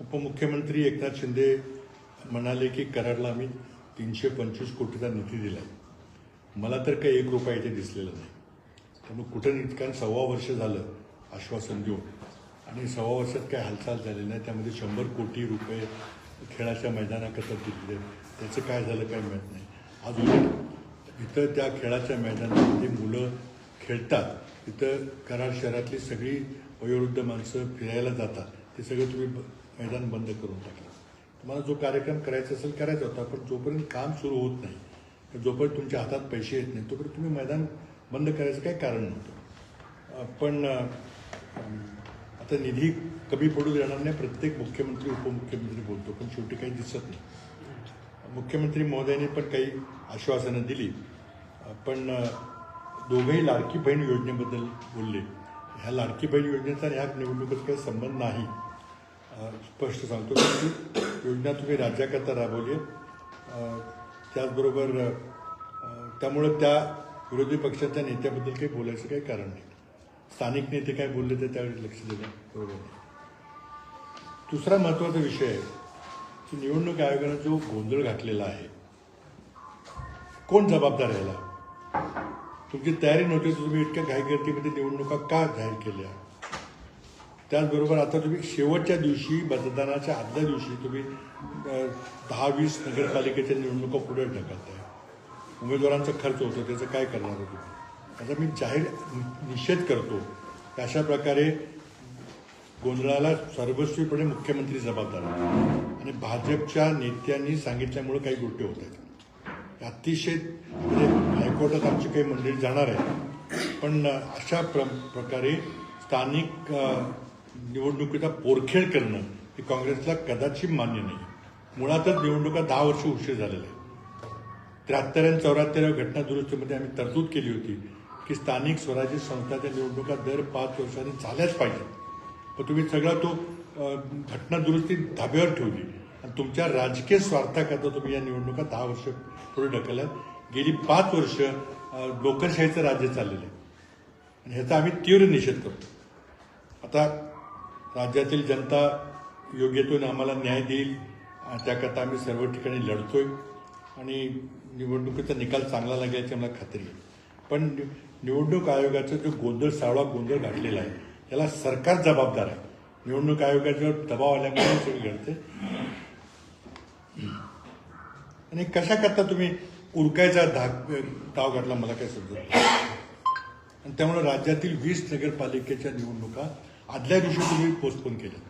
उपमुख्यमंत्री एकनाथ शिंदे म्हणाले की कराडला आम्ही 325 कोटीचा निधी दिला आहे. मला तर काही 1 रुपया इथे दिसलेला नाही. त्यामुळे कुठं नाही, कारण 1.25 वर्ष झालं आश्वासन देऊन आणि 1.25 वर्षात काय हालचाल झाली नाही. त्यामध्ये 100 कोटी रुपये खेळाच्या मैदानाकरता दिले, त्याचं काय झालं काय माहीत नाही. आज उलट इथं त्या खेळाच्या मैदानामध्ये मुलं खेळतात, तिथं कराड शहरातली सगळी वयोवृद्ध माणसं फिरायला जातात, ते सगळं तुम्ही मैदान बंद करून टाकलं. तुम्हाला जो कार्यक्रम करायचा असेल करायचा होता, पण जोपर्यंत काम सुरू होत नाही, जोपर्यंत तुमच्या हातात पैसे येत नाही, तोपर्यंत तुम्ही मैदान बंद करायचं काही कारण नव्हतं. पण आता निधी कमी पडू देणार नाही, प्रत्येक मुख्यमंत्री उपमुख्यमंत्री बोलतो, पण शेवटी काही दिसत नाही. मुख्यमंत्री महोदयांनी पण काही आश्वासनं दिली, पण दोघंही लाडकी बहीण योजनेबद्दल बोलले. ह्या लाडकी बहीण योजनेचा ह्या निवडणुकीत काही संबंध नाही. स्पष्ट सांगतो की योजना तुम्ही राज्याकरता राबवली आहे. त्याचबरोबर त्यामुळं त्या विरोधी पक्षाच्या नेत्याबद्दल काही बोलायचं काही कारण नाही. स्थानिक नेते काय बोलले तर त्यावेळी लक्ष देणं बरोबर नाही. दुसरा महत्त्वाचा विषय आहे की निवडणूक आयोगानं जो गोंधळ घातलेला आहे, कोण जबाबदार याला? तुमची तयारी नव्हती तर तुम्ही इतक्या घाईगर्दीमध्ये निवडणुका का जाहीर केल्या? त्याचबरोबर आता तुम्ही शेवटच्या दिवशी, मतदानाच्या आदल्या दिवशी तुम्ही 10-20 नगरपालिकेच्या निवडणुका पुढे ढकलताय. उमेदवारांचा खर्च होतो, त्याचं काय करणार आहे तुम्ही? आता मी जाहीर निषेध करतो. अशा प्रकारे गोंधळाला सर्वस्वीपणे मुख्यमंत्री जबाबदार आहेत आणि भाजपच्या नेत्यांनी सांगितल्यामुळे काही गोष्टी होत आहेत. अतिशय म्हणजे हायकोर्टात आमची काही मंडळी जाणार आहे, पण अशा प्रकारे स्थानिक निवडणुकीचा पोरखेळ करणं हे काँग्रेसला कदाचित मान्य नाही. मुळातच निवडणुका 10 वर्ष उशीर झालेला आहे. 73 आणि 74 घटना दुरुस्तीमध्ये आम्ही तरतूद केली होती की स्थानिक स्वराज्य संस्थांच्या निवडणुका दर 5 वर्षांनी झाल्याच पाहिजे. पण तुम्ही सगळा तो घटना दुरुस्ती धाब्यावर ठेवली आणि तुमच्या राजकीय स्वार्थाकरता तुम्ही या निवडणुका 10 वर्ष पुढे ढकलल्यात. गेली 5 वर्ष लोकशाहीचं राज्य चाललेलं आहे आणि ह्याचा आम्ही तीव्र निषेध करतो. आता राज्यातील जनता योग्यतेने आम्हाला न्याय देईल, त्याकरता आम्ही सर्व ठिकाणी लढतोय आणि निवडणुकीचा निकाल चांगला लागेल याची आम्हाला खात्री आहे. पण निवडणूक आयोगाचा जो गोंधळ, सावळा गोंधळ घातलेला आहे, याला सरकार जबाबदार आहे. निवडणूक आयोगाच्यावर दबाव आल्यामुळे सगळं घडते आणि कशा करता तुम्ही उरकायचा डाव घातला मला काय समजत नाही. आणि त्यामुळे राज्यातील 20 नगरपालिकेच्या निवडणुका आदल्या दिवशी तुम्ही पोस्टपोन केल्या.